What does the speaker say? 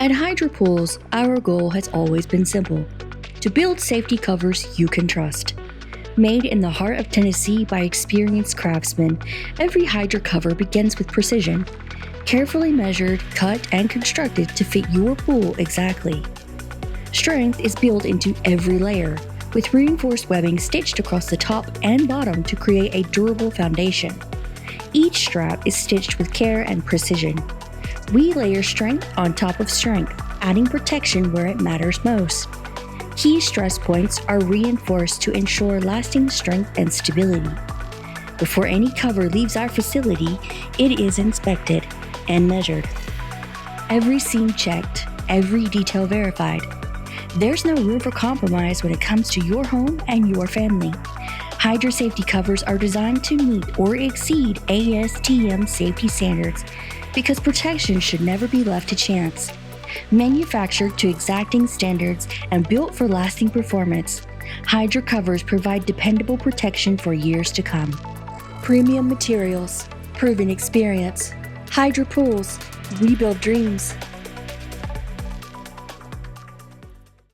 At Hydra Pools, our goal has always been simple: to build safety covers you can trust. Made in the heart of Tennessee by experienced craftsmen, every Hydra cover begins with precision, carefully measured, cut, and constructed to fit your pool exactly. Strength is built into every layer, with reinforced webbing stitched across the top and bottom to create a durable foundation. Each strap is stitched with care and precision. We layer strength on top of strength, adding protection where it matters most. Key stress points are reinforced to ensure lasting strength and stability. Before any cover leaves our facility, it is inspected and measured. Every seam checked, every detail verified. There's no room for compromise when it comes to your home and your family. Hydra Safety Covers are designed to meet or exceed ASTM safety standards because protection should never be left to chance. Manufactured to exacting standards and built for lasting performance, Hydra covers provide dependable protection for years to come. Premium materials, proven experience. Hydra Pools, we build dreams.